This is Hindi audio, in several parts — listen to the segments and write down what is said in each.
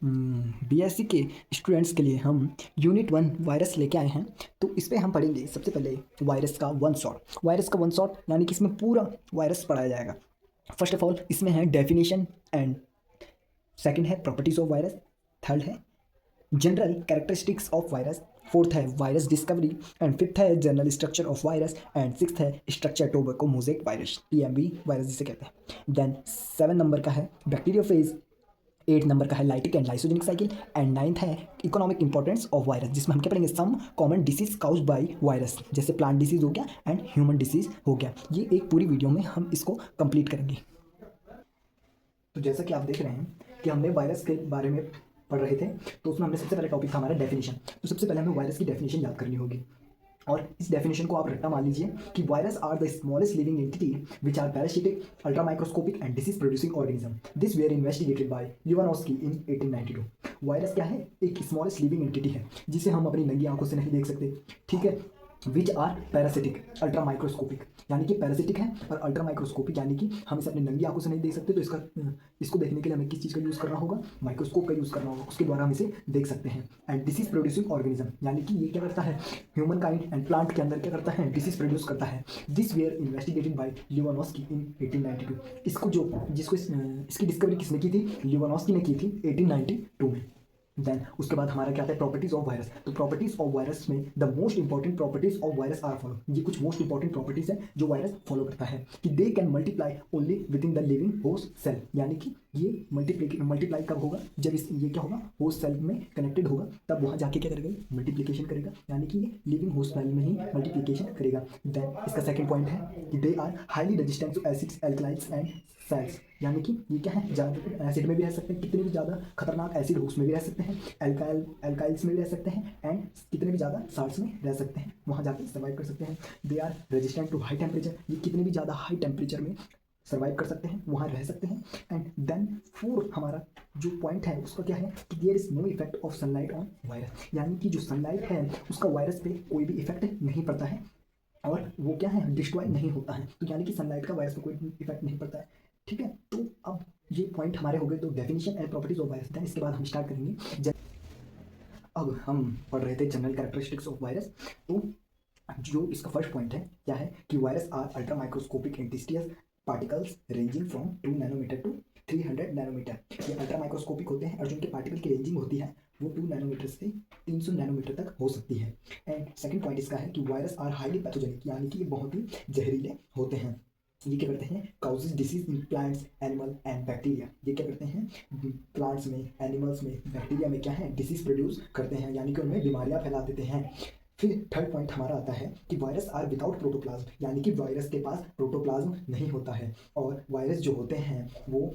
बीएससी के स्टूडेंट्स के लिए हम यूनिट 1 वायरस लेके आए हैं। तो इस पे हम पढ़ेंगे सबसे पहले वायरस का वन शॉट यानी कि इसमें पूरा वायरस पढ़ाया जाएगा। फर्स्ट ऑफ ऑल इसमें है डेफिनेशन एंड सेकंड है प्रॉपर्टीज ऑफ वायरस, थर्ड है general characteristics of virus, fourth है वायरस डिस्कवरी एंड फिफ्थ है general structure of virus and sixth है structure tobacco mosaic virus, TMV virus जिसे कहते हैं। देन 7 नंबर का है बैक्टीरियोफेज, 8 नंबर का है lytic and lysogenic cycle and 9th है इकोनॉमिक इंपॉर्टेंस ऑफ वायरस, जिसमें हम क्या पढ़ेंगे some common disease caused by virus, जैसे प्लांट डिसीज हो गया एंड ह्यूमन डिसीज हो गया। ये एक पूरी वीडियो में हम इसको कंप्लीट करेंगे। तो जैसा कि आप देख रहे हैं कि हमने वायरस के बारे में पढ़ रहे थे, तो उसमें हमने सबसे पहले टॉपिक था हमारा डेफिनेशन। तो सबसे पहले हमें वायरस की डेफिनेशन याद करनी होगी और इस डेफिनेशन को आप रट्टा मान लीजिए कि virus are the smallest living entity which are parasitic ultra microscopic and disease producing organism. This were investigated by Ivanovsky in 1892। Virus क्या है? एक स्मॉलेस्ट लिविंग एंटिटी है जिसे हम अपनी नंगी आंखों से नहीं देख सकते, ठीक है, which are parasitic ultra microscopic, यानी कि पैरासिटिक है और अल्ट्रा माइक्रोस्कोपिक यानी कि हम इसे अपनी नंगी आंखों से नहीं देख सकते। तो इसको देखने के लिए हमें किस चीज़ का यूज़ करना होगा? माइक्रोस्कोप का यूज़ करना होगा, उसके द्वारा हम इसे देख सकते हैं। एंड डिसीज प्रोड्यूसिंग ऑर्गेनिज्म यानी कि ये क्या करता है? ह्यूमन काइंड एंड प्लांट के अंदर क्या करता है? डिसीज प्रोड्यूस करता है। This were investigated by Ivanovsky in 1892। इसकी डिस्कवरी किसने की थी? लिवानोस्की ने की थी 1892 में। देन उसके बाद हमारा क्या आता है? Properties of virus. तो प्रॉपर्टीज ऑफ वायरस में the most important properties of virus are follow. ये कुछ मोस्ट इंपॉर्टेंट प्रॉपर्टीज है जो वायरस फॉलो करता है कि they can multiply only within the living host cell, यानी कि ये मल्टीप्लाई कब होगा? जब ये क्या होगा? होस्ट सेल में कनेक्टेड होगा, तब वहाँ जाके क्या करेगा? मल्टीप्लिकेशन करेगा, यानी कि ये लिविंग होस्ट सेल में ही मल्टीप्लिकेशन करेगा। देन इसका सेकंड पॉइंट है कि they are highly resistant to acids, alkalis and cells, यानी कि ये क्या है? ज़्यादातर एसिड में भी रह सकते हैं, कितने भी ज़्यादा खतरनाक एसिड हो उसमें भी रह सकते हैं, एल्काइल्स में भी रह सकते हैं एंड कितने भी ज़्यादा साल्ट्स में रह सकते हैं, वहाँ जाके सर्वाइव कर सकते हैं। They are resistant to high temperature, ये कितने भी ज़्यादा हाई टेम्परेचर में सर्वाइव कर सकते हैं, वहाँ रह सकते हैं। एंड देन फोर्थ हमारा जो पॉइंट है उसका क्या है कि there is no effect of sunlight on virus, यानी कि जो सनलाइट है उसका वायरस पे कोई भी इफेक्ट नहीं पड़ता है और वो क्या है? डिस्ट्रॉय नहीं होता है। तो यानी कि सनलाइट का वायरस पे कोई इफेक्ट नहीं पड़ता है, ठीक है। तो अब ये पॉइंट हमारे हो गए तो definition and properties of virus. Then इसके बाद हम स्टार्ट करेंगे। अब हम पढ़ रहे थे जनरल कैरेक्टरिस्टिक्स ऑफ वायरस। तो जो इसका फर्स्ट पॉइंट है क्या है कि virus are ultra microscopic infectious particles ranging from 2 nanometre to 300 nanometre. ये अल्ट्रा माइक्रोस्कोपिक होते हैं और जो उनके पार्टिकल की रेंजिंग होती है वो 2 नैनोमीटर से 300 नैनोमीटर तक हो सकती है। एंड सेकंड पॉइंट इसका है कि वायरस आर हाईली पैथोजेनिक, यानी कि ये बहुत ही जहरीले होते हैं। ये क्या करते हैं? Causes disease in plants, animal and bacteria. ये क्या करते हैं? प्लांट्स में, एनिमल्स में, बैक्टीरिया में क्या है? डिसीज प्रोड्यूस करते हैं, यानी कि उनमें बीमारियां फैला देते हैं। फिर थर्ड पॉइंट हमारा आता है कि वायरस आर विदाउट प्रोटोप्लाज्म, यानी कि वायरस के पास प्रोटोप्लाज्म नहीं होता है और वायरस जो होते हैं वो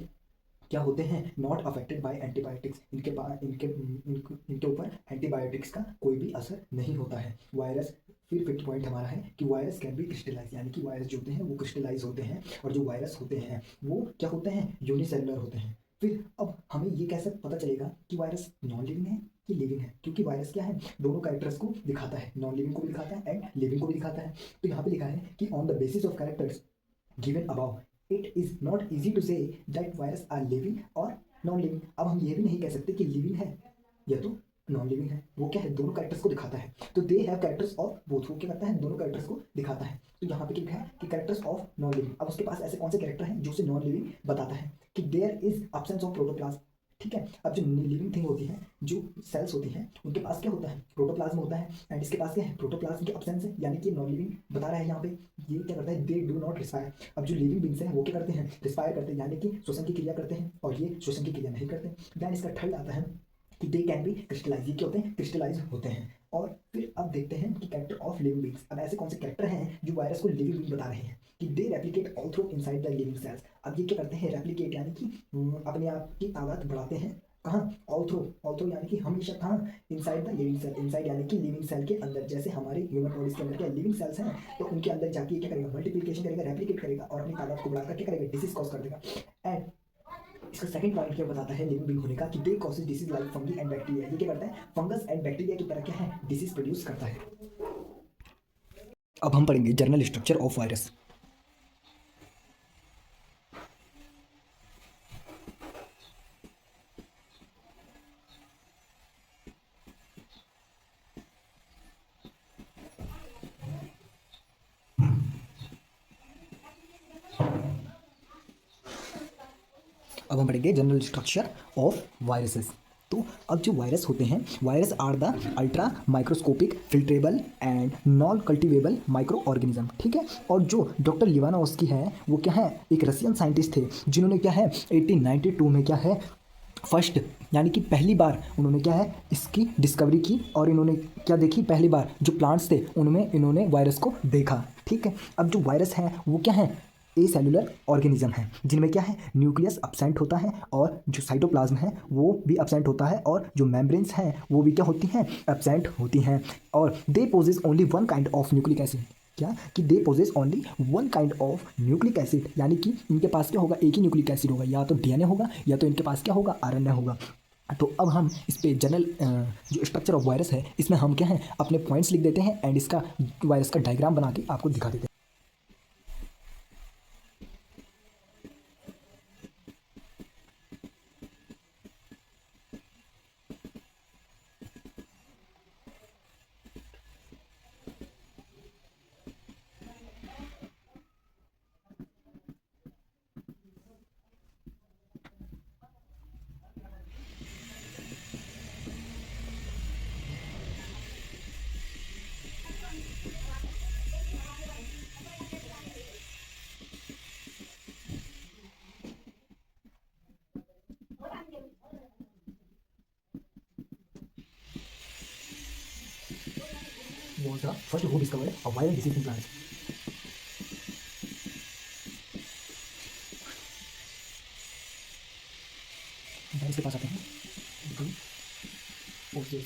क्या होते हैं? नॉट अफेक्टेड बाय एंटीबायोटिक्स, इनके पास इनके ऊपर एंटीबायोटिक्स का कोई भी असर नहीं होता है वायरस। फिर फिफ्थ पॉइंट हमारा है कि वायरस कैन बी क्रिस्टलाइज, यानी कि वायरस जो होते हैं वो क्रिस्टलाइज होते हैं और जो वायरस होते हैं वो क्या होते हैं? यूनिसेलुलर होते हैं। फिर अब हमें ये कैसे पता चलेगा कि वायरस नॉन लिविंग है कि लिविंग है? क्योंकि वायरस क्या है? दोनों कैरेक्टर्स को दिखाता है, नॉन लिविंग को भी दिखाता है एंड लिविंग को भी दिखाता है। तो यहाँ पे लिखा है कि on the basis of characters given above, it is not easy to say that virus are living or non living. अब हम ये भी नहीं कह सकते कि लिविंग है या तो नॉन लिविंग है। वो क्या है? दोनों कैरेक्टर्स को दिखाता है। तो they have characters of both, वो क्या करता है? दोनों कैरेक्टर्स को दिखाता है। तो यहाँ पे क्या है कि कैरेक्टर्स ऑफ नॉन लिविंग। अब उसके पास ऐसे कौन से कैरेक्टर हैं जो उसे नॉन लिविंग बताता है? कि there is absence of protoplasm, ठीक है। अब जो लिविंग थिंग होती है, जो सेल्स होती हैं, उनके पास क्या होता है? प्रोटोप्लाज्म होता है एंड इसके पास क्या है? प्रोटोप्लाज्म की एब्सेंस है, यानी कि नॉन लिविंग बता रहा है यहाँ पे। ये क्या करता है? They do not respire. अब जो लिविंग बींग्स हैं वो क्या करते हैं? रिस्पायर करते हैं, यानी कि श्वसन की क्रिया करते हैं और ये श्वसन की क्रिया नहीं करते। देन इसका थर्ड आता है कि दे कैन बी क्रिस्टलाइज। ये क्या होते हैं? क्रिस्टलाइज होते हैं। और फिर अब देखते हैं कि कैरेक्टर ऑफ लिविंग बींग्स। अब ऐसे कौन से कैरेक्टर हैं जो वायरस को लिविंग बींग बता रहे हैं? कि they replicate all through inside the living cells. अब ये क्या करते हैं? रेप्लिकेट यानी कि अपने आप की तादाद बढ़ाते हैं। कहाँ? ऑल थ्रू यानी कि हमेशा कहाँ? Inside the living cell. Inside यानी कि लिविंग सेल के अंदर, जैसे हमारे ह्यूमन बॉडीज के अंदर क्या लिविंग सेल्स हैं, तो उनके अंदर जाके क्या करेगा? मल्टीप्लिकेशन करेगा, रेप्लिकेट करेगा और अपनी तादाद को बढ़ाकर क्या करेगा? डिसीज कॉज कर देगा। एंड इसका सेकंड पॉइंट क्या बताता है लिविंग बींग होने का? कि they causes disease like fungi and bacteria. ये क्या करता है? फंगस एंड बैक्टीरिया की तरह क्या है? डिसीज प्रोड्यूस करता है। अब हम पढ़ेंगे जर्नल स्ट्रक्चर ऑफ वायरस। अब हम पढ़ेंगे जनरल स्ट्रक्चर ऑफ वायरसेस। तो अब जो वायरस होते हैं, virus are the ultra microscopic filterable and non cultivable micro organism, ठीक है। और जो डॉक्टर लिवानोव्स्की है वो क्या है, एक रशियन साइंटिस्ट थे जिन्होंने क्या है 1892 में क्या है फर्स्ट यानी कि पहली बार उन्होंने क्या है इसकी डिस्कवरी की, और इन्होंने क्या देखी, पहली बार जो प्लांट्स थे उनमें इन्होंने वायरस को देखा, ठीक है। अब जो वायरस है वो क्या है, ए सेलुलर ऑर्गेनिज्म है जिनमें क्या है न्यूक्लियस अब्सेंट होता है और जो साइटोप्लाज्म है वो भी अब्सेंट होता है, और जो मेम्ब्रेन्स हैं वो भी क्या होती हैं, एब्सेंट होती हैं। और they possess only one kind of nucleic acid, क्या कि they possess only one kind of nucleic acid, यानी कि इनके पास क्या होगा, एक ही न्यूक्लिक एसिड होगा, या तो डीएनए होगा या तो इनके पास क्या होगा, आरएनए होगा। तो अब हम इस पे जनरल जो स्ट्रक्चर ऑफ वायरस है इसमें हम क्या है अपने पॉइंट्स लिख देते हैं एंड इसका वायरस का डायग्राम बना के आपको दिखा देते हैं। Was the first who discovered a viral disease in plants. इसके पास आते हैं ओके।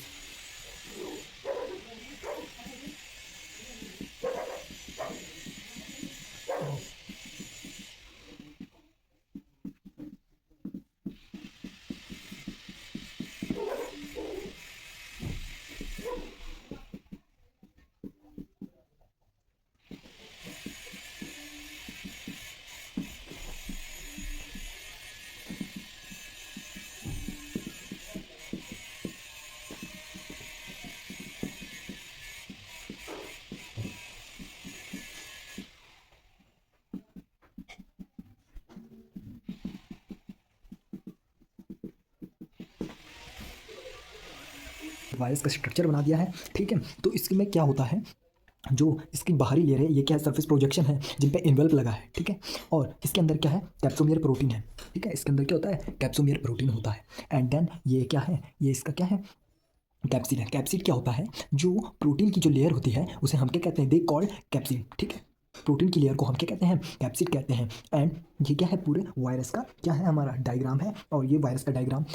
वायरस का स्ट्रक्चर बना दिया है, ठीक है। तो इसमें क्या होता है, जो इसकी बाहरी लेयर है ये क्या है, सरफेस प्रोजेक्शन है जिन पे इन्वेल्प लगा है, ठीक है। और इसके अंदर क्या है, कैप्सोमियर प्रोटीन है, ठीक है। इसके अंदर क्या होता है, कैप्सोमियर प्रोटीन होता है। एंड देन ये क्या है, ये इसका क्या है, कैप्सिड है। कैप्सिड क्या होता है, जो प्रोटीन की जो लेयर होती है उसे हम क्या कहते हैं, दे कॉल्ड कैप्सिड, ठीक है। प्रोटीन की लेयर को हम क्या कहते हैं, कैप्सिड कहते हैं। एंड ये क्या है, पूरे वायरस का क्या है, हमारा डायग्राम है, और ये वायरस का डायग्राम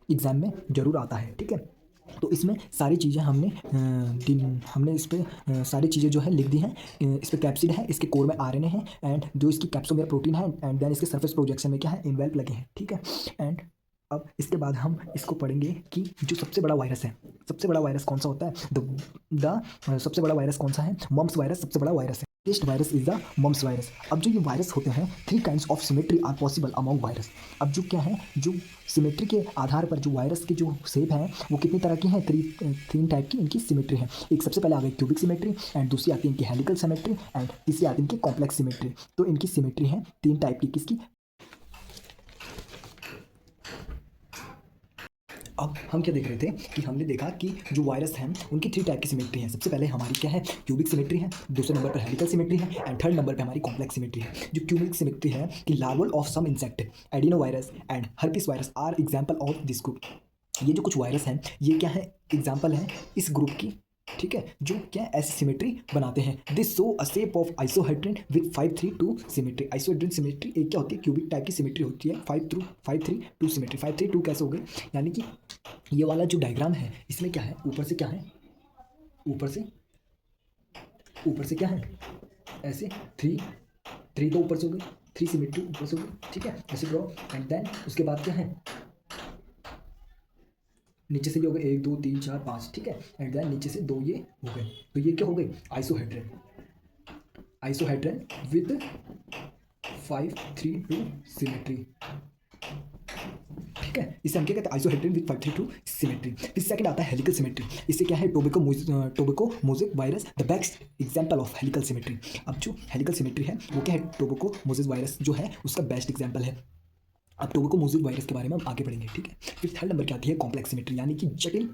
एग्जाम में जरूर आता है, ठीक है। तो इसमें सारी चीज़ें हमने इस पर सारी चीज़ें जो है लिख दी हैं। इस पर कैप्सिड है, इसके कोर में आरएनए है, एंड जो इसकी कैप्सोमियर प्रोटीन है, एंड देन इसके सरफेस प्रोजेक्शन में क्या है, इन्वेल्प लगे हैं, ठीक है। एंड अब इसके बाद हम इसको पढ़ेंगे कि जो सबसे बड़ा वायरस है, सबसे बड़ा वायरस कौन सा होता है, सबसे बड़ा वायरस कौन सा है, मम्प्स वायरस सबसे बड़ा वायरस है। Test virus is the mumps virus. अब जो ये वायरस होते हैं, 3 kinds of symmetry are possible among virus. अब जो क्या है, जो सिमेट्री के आधार पर जो वायरस की जो शेप है वो कितनी तरह की है, 3 टाइप की इनकी सिमेट्री है। एक सबसे पहले आ गई क्यूबिक सिमेट्री, एंड दूसरी आती है इनकी हेलिकल सिमेट्री, एंड तीसरी आती है इनकी कॉम्प्लेक्स सिमेट्री। तो इनकी सिमेट्री है 3 टाइप की, किसकी। अब हम क्या देख रहे थे कि हमने देखा कि जो वायरस हैं उनकी 3 टाइप की सिमेट्री है। सबसे पहले हमारी क्या है, क्यूबिक सिमेट्री है, दूसरे नंबर पर हेलिकल सिमेट्री है, एंड थर्ड नंबर पर हमारी कॉम्प्लेक्स सिमेट्री है। जो क्यूबिक सिमेट्री है कि larval of some insect, adeno virus and herpes virus are example of this group. ये जो कुछ वायरस हैं ये क्या है, एग्जाम्पल है इस ग्रुप की, ठीक है, जो क्या ऐसी सिमेट्री बनाते हैं। This show a shape of icosahedron with 5-3-2 symmetry. Icosahedron symmetry एक क्या होती है, क्यूबिक टाइप की सिमेट्री होती है, 5-3-2 सिमेट्री। 5-3-2 कैसे हो गई, यानी कि ये वाला जो डायग्राम है इसमें क्या है, ऊपर से क्या है, ऊपर से क्या है, ऐसे 3 तो ऊपर से हो गई, 3 सिमेट्री ऊपर से हो गई, ठीक है, ऐसे ड्रॉ। एंड देन उसके बाद क्या है, नीचे से ये हो गए 1 2 3 4 5, ठीक है। एंड देन नीचे से 2 ये हो गए, तो ये क्या हो गई, आइसोहेड्रन विद 5-3-2 सिमेट्री, ठीक है। इसे हम क्या कहते हैं, आइसोहेड्रन विद 5-3-2 सिमेट्री। फिर सेकंड आता है हेलिकल सिमेट्री। इससे क्या है, tobacco mosaic virus the best example of helical symmetry. अब जो हेलिकल सिमेट्री है वो क्या है, टोबैको मोज़ेक वायरस जो है उसका बेस्ट एग्जाम्पल है। अब टोबैकोमोसिस वायरस के बारे में हम आगे बढ़ेंगे, ठीक है। फिर थर्ड नंबर की आती है कॉम्प्लेक्स सिमेट्री, यानी कि जटिल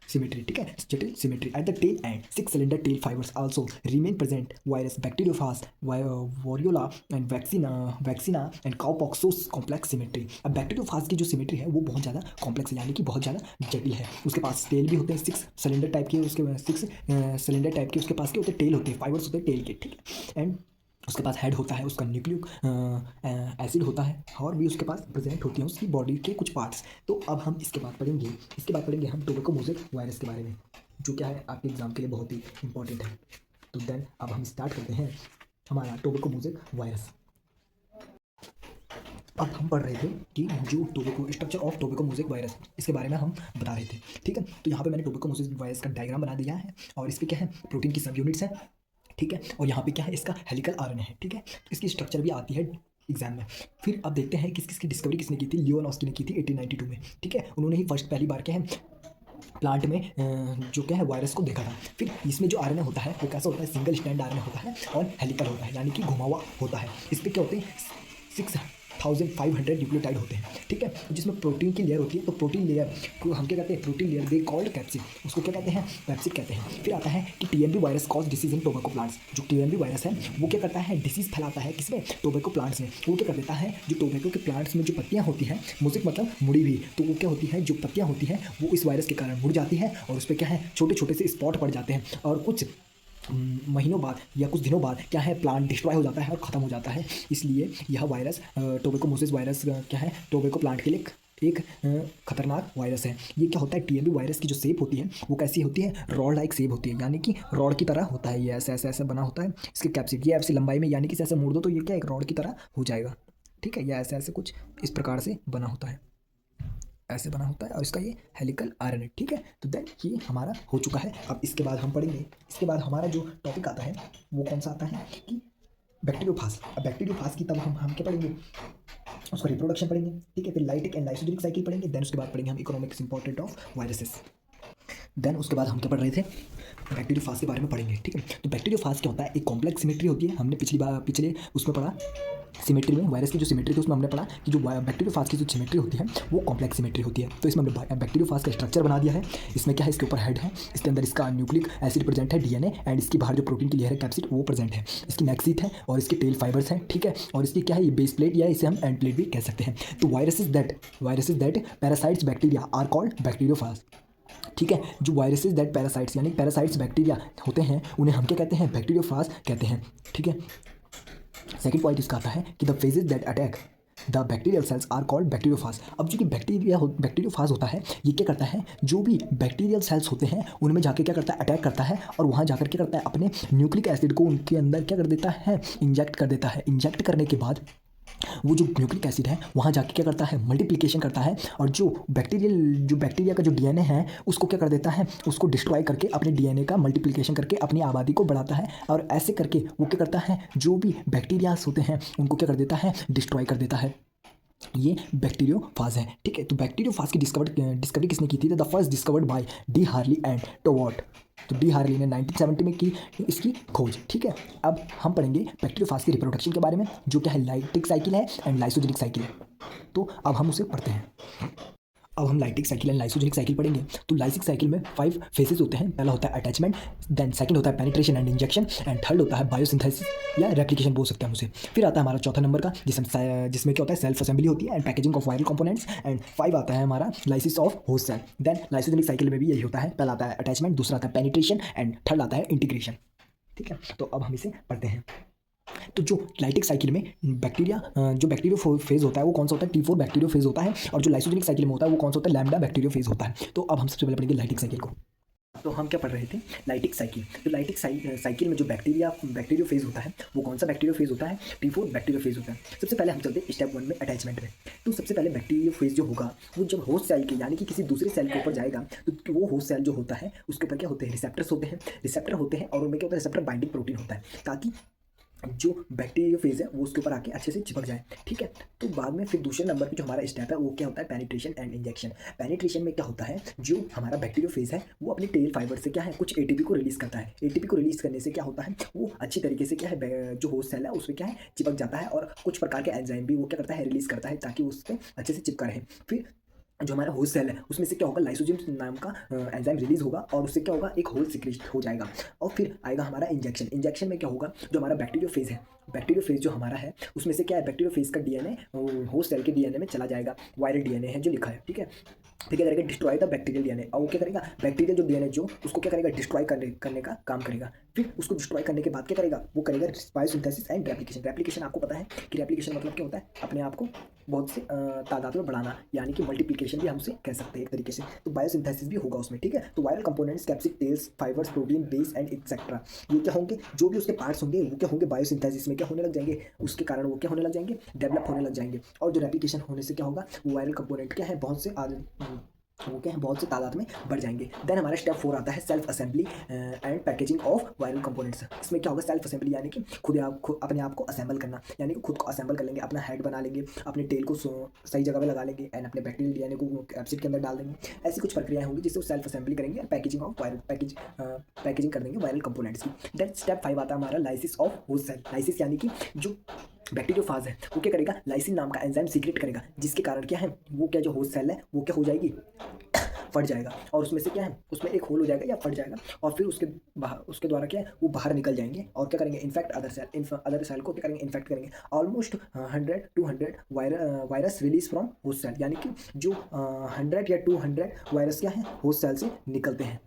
सिमेट्री, ठीक है, जटिल symmetry at the tail end 6 cylinder tail fibres also remain present virus bacteriophage variola and vaccinia and cowpoxes complex symmetry. अब बैक्टीरियोफाज की जो सिमेट्री है वो बहुत ज़्यादा कॉम्प्लेक्स है, यानी कि बहुत ज़्यादा जटिल है। उसके पास टेल भी होते हैं 6 सिलेंडर टाइप के, उसके 6 सिलेंडर टाइप के उसके पास के होते हैं, टेल होते हैं, फाइबर्स होते हैं टेल के, ठीक है। एंड उसके पास हेड होता है, उसका न्यूक्लिक एसिड होता है, और भी उसके पास प्रेजेंट होती हैं उसकी बॉडी के कुछ पार्ट्स। तो अब हम इसके बाद पढ़ेंगे हम टोबैकोमोसिस वायरस के बारे में, जो क्या है आपके एग्जाम के लिए बहुत ही इंपॉर्टेंट है। तो देन अब हम स्टार्ट करते हैं हमारा टोबैकोमोसिस वायरस। अब हम पढ़ रहे थे कि जो स्ट्रक्चर ऑफ टोबैकोमोसिस वायरस, इसके बारे में हम बता रहे थे, ठीक है। तो यहाँ पे मैंने टोबैकोमोसिस वायरस का डायग्राम बना दिया है, और इस पर क्या है, प्रोटीन की सब यूनिट्स हैं, ठीक है। और यहाँ पे क्या है, इसका हेलिकल आरएनए है, ठीक है। इसकी स्ट्रक्चर भी आती है एग्जाम में। फिर अब देखते हैं किसकी डिस्कवरी किसने की थी। लियोनोव्स्की ने की थी 1892 में, ठीक है। उन्होंने ही फर्स्ट पहली बार क्या है प्लांट में जो क्या है वायरस को देखा था। फिर इसमें जो आरएनए होता है वो कैसा होता है, सिंगल स्टैंड आरएनए होता है और हेलिकल होता है, यानी कि घुमा हुआ होता है। इस पर क्या होते हैं 6500 न्यूक्लियोटाइड होते हैं, ठीक है। जिसमें प्रोटीन की लेयर होती है, तो प्रोटीन लेयर को हम क्या कहते हैं, protein layer they called capsid, उसको क्या कहते हैं, कैप्सिड कहते हैं। फिर आता है कि TMB virus cause disease in tobacco plants. जो टीएमबी वायरस है वो क्या करता है, डिसीज फैलाता है किसमें, टोबैको प्लांट्स में। वो क्या कर देता है, जो टोबैको के प्लांट्स में जो पत्तियां होती हैं, मोज़ेक मतलब मुड़ी हुई, तो वो क्या होती है, जो पत्तियां होती हैं वो इस वायरस के कारण मुड़ जाती हैं, और उस पर क्या है छोटे छोटे से स्पॉट पड़ जाते हैं, और कुछ महीनों बाद या कुछ दिनों बाद क्या है, प्लांट डिस्ट्रॉय हो जाता है और ख़त्म हो जाता है। इसलिए यह वायरस टोबैकोमोसिस वायरस क्या है, टोबैको प्लांट के लिए एक खतरनाक वायरस है। ये क्या होता है, टीएमबी वायरस की जो शेप होती है वो कैसी होती है, रॉड लाइक शेप होती है, यानी कि रॉड की तरह होता है। ये ऐसे ऐसे ऐसे बना होता है इसके कैप्सिड, ये ऐसी लंबाई में, यानी कि ऐसे मोड़ दो तो ये क्या एक रॉड की तरह हो जाएगा, ठीक है। या ऐसे ऐसे कुछ इस प्रकार से बना होता है, ऐसे बना होता है, और इसका ये हेलिकल आरएनए, ठीक है। तो देन ये हमारा हो चुका है। अब इसके बाद हम पढ़ेंगे, इसके बाद हमारा जो टॉपिक आता है वो कौन सा आता है कि बैक्टीरियोफाज। अब बैक्टीरियोफाज की तब हम क्या पढ़ेंगे, उसका रिप्रोडक्शन पढ़ेंगे, ठीक है। फिर लाइटिक एंड लाइसोजेनिक साइकिल पढ़ेंगे। देन उसके बाद पढ़ेंगे हम economics important of viruses. Then उसके बाद हम क्या पढ़ रहे थे, बैक्टीरियोफाज के बारे में पढ़ेंगे, ठीक है। तो बैक्टीरियोफाज क्या होता है, एक कॉम्प्लेक्स सिमेट्री होती है। हमने पिछले उसमें पढ़ा सिमेट्री में, वायरस की जो सिमेट्री थी उसमें हमने पढ़ा कि जो बैक्टीरियोफाज की जो सिमेट्री होती है वो कॉम्प्लेक्स सिमेट्री होती है। तो इसमें हमने बैक्टीरियोफाज का स्ट्रक्चर बना दिया है। इसमें क्या है, इसके ऊपर हेड है, इसके अंदर इसका न्यूक्लिक एसिड प्रेजेंट है, डीएनए, एंड इसकी बाहर जो प्रोटीन की लेयर है कैप्सिड वो प्रेजेंट है। इसकी नेक शीथ है और इसके टेल फाइबर्स हैं, ठीक है। और इसकी क्या है, ये बेस प्लेट, या इसे हम एंड प्लेट भी कह सकते हैं। तो viruses that parasites bacteria are called bacteriophage, ठीक है। जो वायरसेस दैट पैरासाइट्स, यानी पैरासाइट्स बैक्टीरिया होते हैं उन्हें हम क्या कहते हैं, बैक्टीरियोफाज कहते हैं, ठीक है। सेकंड पॉइंट इसका आता है कि the phages that attack the bacterial cells are called bacteriophage. अब जो कि बैक्टीरियोफाज होता है, ये क्या करता है, जो भी बैक्टीरियल सेल्स होते हैं उनमें जाके क्या करता है, अटैक करता है, और वहाँ जाकर क्या करता है, अपने न्यूक्लिक एसिड को उनके अंदर क्या कर देता है, इंजेक्ट कर देता है। इंजेक्ट करने के बाद वो जो न्यूक्लिक एसिड है वहाँ जाके क्या करता है, मल्टीप्लिकेशन करता है, और जो बैक्टीरिया का जो डीएनए है उसको क्या कर देता है, उसको डिस्ट्रॉय करके अपने डीएनए का मल्टीप्लिकेशन करके अपनी आबादी को बढ़ाता है। और ऐसे करके वो क्या करता है, जो भी बैक्टीरियाज होते हैं उनको क्या कर देता है, डिस्ट्रॉय कर देता है। ये बैक्टीरियोफाज है, ठीक है। तो बैक्टीरियोफाज की डिस्कवरी किसने की थी, the first discovered by d'Herelle and Twort. तो डी हार्ली ने 1970 में की इसकी खोज, ठीक है। अब हम पढ़ेंगे बैक्टीरियोफाज की रिप्रोडक्शन के बारे में, जो क्या है, लाइटिक साइकिल है एंड लाइसोजेनिक साइकिल है। तो अब हम उसे पढ़ते हैं। अब हम lytic cycle and lysogenic cycle पढ़ेंगे। तो लाइसिक साइकिल में 5 फेजेस होते हैं। पहला होता है अटैचमेंट, देन सेकंड होता है penetration and injection, and third होता है बायोसिंथेसिस या रेप्लिकेशन बोल सकते हैं हम उसे। फिर आता है हमारा चौथा नंबर का, जिसमें क्या होता है, सेल्फ असेंबली होती है and packaging of viral components, and 5 आता है हमारा lysis of host cell. Then lysogenic cycle में भी यही होता है, पहला आता है अटैचमेंट, दूसरा आता है पेनिट्रेशन, एंड थर्ड आता है इंटीग्रेशन, ठीक है। तो अब हम इसे पढ़ते हैं। तो जो लाइटिक साइकिल में जो बैक्टीरियो फेज होता है वो कौन सा होता है, T4 बैक्टीरियो फेज होता है, और जो लाइसोजेनिक साइकिल में होता है वो कौन सा होता है, लैम्डा बैक्टीरियो फेज होता है। तो अब हम सबसे पहले पढ़ेंगे लाइटिक साइकिल को। तो हम क्या पढ़ रहे थे, लाइटिक साइकिल। तो लाइटिक साइकिल में जो बैक्टीरियो फेज होता है वो कौन सा बैक्टीरियो फेज होता है, T4 बैक्टीरियो फेज होता है। सबसे पहले हम चलते हैं स्टेप 1 में, अटैचमेंट में। तो सबसे पहले बैक्टीरियो फेज जो होगा वो जब होस्ट सेल के, यानी कि किसी दूसरे सेल के ऊपर जाएगा, तो वो होस्ट सेल जो होता है उसके ऊपर क्या होते हैं, रिसेप्टर होते हैं, और उनमें क्या होता है, रिसेप्टर बाइंडिंग प्रोटीन होता है, ताकि जो बैक्टीरिया फेज है वो उसके ऊपर आके अच्छे से चिपक जाए, ठीक है। तो बाद में फिर दूसरे नंबर पे जो हमारा स्टेप है वो क्या होता है, पेनिट्रेशन एंड इंजेक्शन। पेनिट्रेशन में क्या होता है, जो हमारा बैक्टीरिया फेज है वो अपनी टेल फाइबर से क्या है कुछ एटीपी को रिलीज करता है। एटीपी को रिलीज करने से क्या होता है, वो अच्छी तरीके से क्या है जो होस्ट सेल है उसमें क्या है चिपक जाता है, और कुछ प्रकार के एंजाइम भी वो क्या करता है रिलीज करता है ताकि उस पर अच्छे से चिपका रहे। फिर जो हमारा होस्ट सेल है उसमें से क्या होगा, लाइसोजिम नाम का एंजाइम रिलीज होगा और उससे क्या होगा, एक होल सिक्रेट हो जाएगा। और फिर आएगा हमारा इंजेक्शन। इंजेक्शन में क्या होगा, जो हमारा बैक्टीरिया फेज है, बैक्टीरिया फेज जो हमारा है उसमें से क्या है, बैक्टीरिया फेज का डीएनए होस्ट सेल के डीएनए में चला जाएगा। वायरल डीएनए है जो लिखा है, ठीक है। फिर क्या करेगा, डिस्ट्रॉय द बैक्टीरियल डीएनए। और वो क्या करेगा, बैक्टीरियल जो डीएनए जो उसको क्या करेगा, डिस्ट्रॉय करने का काम करेगा। फिर उसको डिस्ट्रॉय करने के बाद क्या करेगा, वो करेगा बायोसिंथेसिस एंड रेप्लिकेशन। रेप्लिकेशन आपको पता है कि रेप्लिकेशन मतलब क्या होता है, अपने आप को बहुत से तादाद में बढ़ाना, यानी कि मल्टीप्लिकेशन भी हमसे कह सकते हैं एक तरीके से। तो बायोसिंथेसिस भी होगा उसमें, ठीक है। तो viral components capsid, tails, fibres, protein, base and etcetera, ये क्या होंगे, जो भी उसके पार्ट्स होंगे वो क्या होंगे, बायोसिंथेसिस में क्या होने लग जाएंगे, उसके कारण वो क्या होने लग जाएंगे, डेवलप होने लग जाएंगे। और जो रेप्लिकेशन होने से क्या होगा, वो वायरल कंपोनेंट क्या है बहुत से वो क्या है बहुत से तादाद में बढ़ जाएंगे। देन हमारा स्टेप 4 आता है self assembly and packaging of viral components. इसमें क्या होगा, सेल्फ असेंबली यानी कि अपने आप को असेंबल करना, यानी कि खुद को असेंबल कर लेंगे, अपना हेड बना लेंगे, अपने टेल को सही जगह पे लगा लेंगे एंड अपने बैक्टीरियल डीएनए को कैप्सिड के अंदर डाल देंगे। ऐसी कुछ प्रक्रियाएं होंगी जिससे वो सेल्फ असेंबली करेंगे, पैकेजिंग ऑफ वायरल पैकेजिंग कर देंगे वायरल कंपोनेंट्स की। देन स्टेप 5 आता है हमारा lysis of host cell. Lysis यानी कि जो बैक्टीरियोफाज है वो क्या करेगा, लाइसिन नाम का एंजाइम सीक्रेट करेगा, जिसके कारण क्या है, वो क्या जो होस्ट सेल है वो क्या हो जाएगी, फट जाएगा। और उसमें से क्या है, उसमें एक होल हो जाएगा या फट जाएगा, और फिर उसके द्वारा क्या है वो बाहर निकल जाएंगे और क्या करेंगे, इन्फेक्ट अदर सेल को क्या करेंगे, इन्फेक्ट करेंगे। Almost 100-200 virus release from host cell, यानी कि जो 100 या 200 वायरस क्या है होस्ट सेल से निकलते हैं।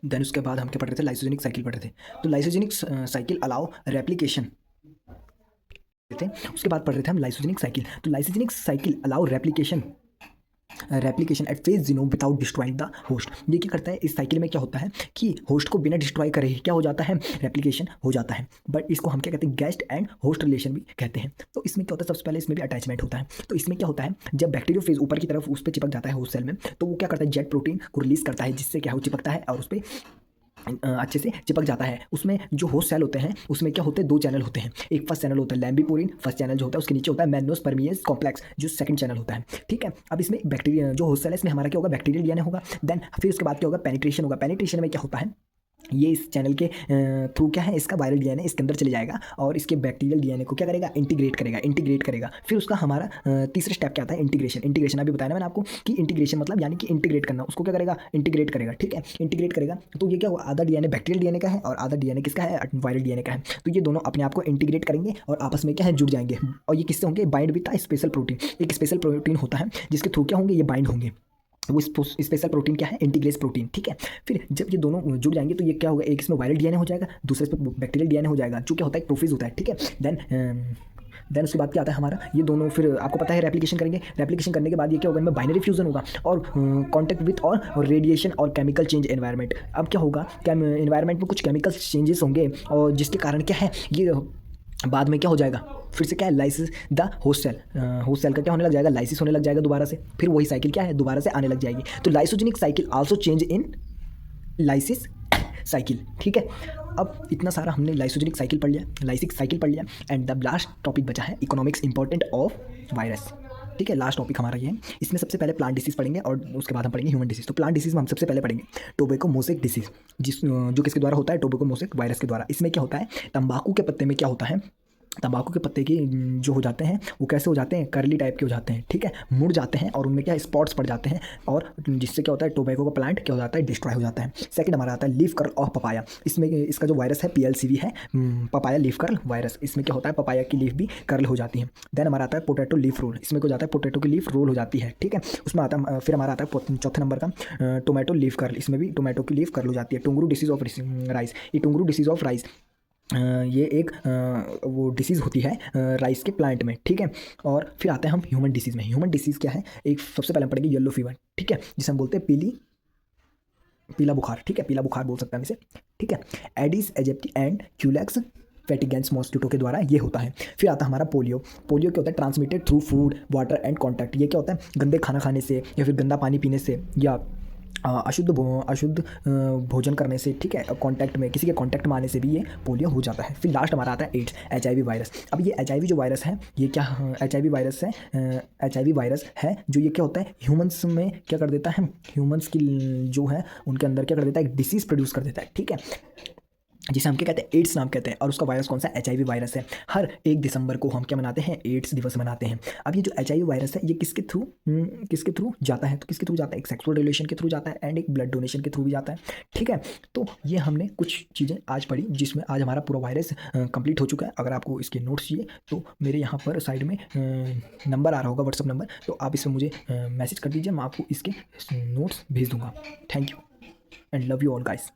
देन उसके बाद हम क्या पढ़ रहे थे, लाइसोजेनिक साइकिल पढ़ रहे थे। तो लाइसोजेनिक साइकिल अलाउ रेप्लिकेशन थे। उसके बाद पढ़ रहे थे हम लाइसोजेनिक साइकिल। तो lysogenic cycle allow replication at phage genome without destroying the host. ये क्या करता है, इस साइकिल में क्या होता है कि होस्ट को बिना डिस्ट्रॉय करे ही क्या हो जाता है, रेप्लिकेशन हो जाता है। बट इसको हम क्या कहते हैं, गेस्ट एंड होस्ट रिलेशन भी कहते हैं। तो इसमें क्या होता है, सबसे पहले इसमें भी अटैचमेंट होता है। तो इसमें क्या होता है, जब बैक्टीरिया फेज ऊपर की तरफ उस पर चिपक जाता है होस्ट सेल में, तो वो क्या करता है, जेट प्रोटीन को रिलीज करता है, जिससे क्या हो चिपकता है और उस पर अच्छे से चिपक जाता है। उसमें जो होस्ट सेल होते हैं उसमें क्या होते हैं, 2 चैनल होते हैं। एक फर्स्ट चैनल होता है लैम्बिपोरिन, फर्स्ट चैनल जो होता है उसके नीचे होता है मैग्नोस्पर्मियस कॉम्प्लेक्स जो सेकंड चैनल होता है, ठीक है। अब इसमें बैक्टीरिया जो होस्ट सेल है इसमें हमारा क्या होगा, बैक्टीरियल डीएनए होगा। देन फिर उसके बाद क्या होगा, पेनिट्रेशन होगा। पेनिट्रेशन में क्या होता है, ये इस चैनल के थ्रू क्या है, इसका वायरल डीएनए इसके अंदर चले जाएगा और इसके बैक्टीरियल डीएनए को क्या करेगा, इंटीग्रेट करेगा। फिर उसका हमारा तीसरा स्टेप क्या आता है, इंटीग्रेशन अभी बताया ना मैंने आपको कि इंटीग्रेशन मतलब यानी कि इंटीग्रेट करना, उसको क्या करेगा, इंटीग्रेट करेगा, ठीक है। इंटीग्रेट करेगा तो ये क्या होगा, आधा डीएनए बैक्टीरियल डीएनए का है और आधा डीएनए किसका है, वायरल डीएनए का है। तो ये दोनों अपने आप को इंटीग्रेट करेंगे और आपस में क्या है जुड़ जाएंगे। और ये किससे होंगे, बाइंड विद स्पेशल प्रोटीन। एक स्पेशल प्रोटीन होता है जिसके थ्रू क्या होंगे, ये बाइंड होंगे। वो स्पेशल प्रोटीन क्या है, इंटीग्रेस प्रोटीन, ठीक है। फिर जब ये दोनों जुड़ जाएंगे तो ये क्या होगा, एक इसमें वायरल डीएनए हो जाएगा, दूसरे इसमें बैक्टीरियल डीएनए हो जाएगा, जो क्या होता है प्रोफेज होता है, ठीक है। देन उसके बाद क्या आता है हमारा, ये दोनों फिर आपको पता है रेप्लिकेशन करेंगे। रेप्लिकेशन करने के बाद ये क्या होगा, इनमें बाइनरी फ्यूजन होगा और कॉन्टैक्ट विथ और रेडिएशन और केमिकल चेंज एनवायरनमेंट। अब क्या होगा, एनवायरनमेंट में कुछ केमिकल चेंजेस होंगे और जिसके कारण क्या है, ये बाद में क्या हो जाएगा, फिर से क्या है, लाइसिस द होस्ट सेल का क्या होने लग जाएगा, लाइसिस होने लग जाएगा दोबारा से। फिर वही साइकिल क्या है दोबारा से आने लग जाएगी। तो lysogenic cycle also change in lysis cycle, ठीक है। अब इतना सारा हमने लाइसोजेनिक साइकिल पढ़ लिया, लाइसिक साइकिल पढ़ लिया, एंड द लास्ट टॉपिक बचा है इकोनॉमिक्स इंपॉर्टेंट ऑफ वायरस, ठीक है। लास्ट टॉपिक हमारा ये है। इसमें सबसे पहले प्लांट डिसीज पढ़ेंगे और उसके बाद हम पढ़ेंगे ह्यूमन डिसीज। तो प्लांट डिसीज में हम सबसे पहले पढ़ेंगे टोबैको मोसेक डिसीज, जो किसके द्वारा होता है, टोबैको मोसेक वायरस के द्वारा। इसमें क्या होता है, तंबाकू के पत्ते में क्या होता है, तंबाकू के पत्ते की जो हो जाते हैं वो कैसे हो जाते हैं, करली टाइप के हो जाते हैं, ठीक है, मुड़ जाते हैं और उनमें क्या स्पॉट्स पड़ जाते हैं और जिससे क्या होता है, टोबैको का प्लांट क्या हो जाता है, डिस्ट्रॉय हो जाता है। सेकंड हमारा आता है लीफ कर्ल ऑफ पपाया। इसमें इसका जो वायरस है PLCV है, पपाया लीफ कर्ल वायरस। इसमें क्या होता है, पपाया की लीफ भी कर्ल हो जाती है। देन हमारा आता है पोटैटो लीफ रोल। इसमें क्या हो जाता है, पोटैटो की लीफ रोल हो जाती है, ठीक है। उसमें आता है फिर हमारा आता है चौथे नंबर का टोमेटो लीफ कर्ल। इसमें भी टोमेटो की लीफ कर्ल हो जाती है। टुंगरू डिसीज ऑफ राइस, ये टुंगरू डिसीज ऑफ राइस ये एक वो डिसीज़ होती है राइस के प्लांट में, ठीक है। और फिर आते हैं हम ह्यूमन डिसीज़ में। ह्यूमन डिसीज़ क्या है, एक सबसे पहले हम पढ़ेंगे येलो फीवर, ठीक है, जिसे हम बोलते हैं पीला बुखार, ठीक है, पीला बुखार बोल सकते हैं इसे, ठीक है। Aedes aegypti and Culex fatigans mosquito के द्वारा ये होता है। फिर आता है हमारा पोलियो क्या होता है, transmitted through food water and contact. ये क्या होता है, गंदे खाना खाने से या फिर गंदा पानी पीने से या अशुद्ध भोजन करने से, ठीक है, कांटेक्ट में, किसी के कांटेक्ट में आने से भी ये पोलियो हो जाता है। फिर लास्ट हमारा आता है एड्स, HIV वायरस। अब ये HIV जो वायरस है, ये क्या HIV वायरस है, HIV वायरस है जो ये क्या होता है, ह्यूमंस में क्या कर देता है, ह्यूमंस की जो है उनके अंदर क्या कर देता है, एक डिसीज़ प्रोड्यूस कर देता है, ठीक है, जिसे हम क्या कहते हैं, एड्स नाम कहते हैं। और उसका वायरस कौन सा, HIV वायरस है। हर 1 दिसंबर को हम क्या मनाते हैं, एड्स दिवस मनाते हैं। अब ये जो HIV वायरस है ये किसके थ्रू जाता है, तो किसके थ्रू जाता है, एक सेक्सुअल रिलेशन के थ्रू जाता है एंड एक ब्लड डोनेशन के थ्रू भी जाता है, ठीक है। तो ये हमने कुछ चीज़ें आज पढ़ी जिसमें आज हमारा पूरा वायरस कंप्लीट हो चुका है। अगर आपको इसके नोट्स चाहिए तो मेरे यहाँ पर साइड में नंबर आ रहा होगा, व्हाट्सअप नंबर, तो आप इसमें मुझे मैसेज कर दीजिए, मैं आपको इसके नोट्स भेज दूँगा। Thank you and love you all guys.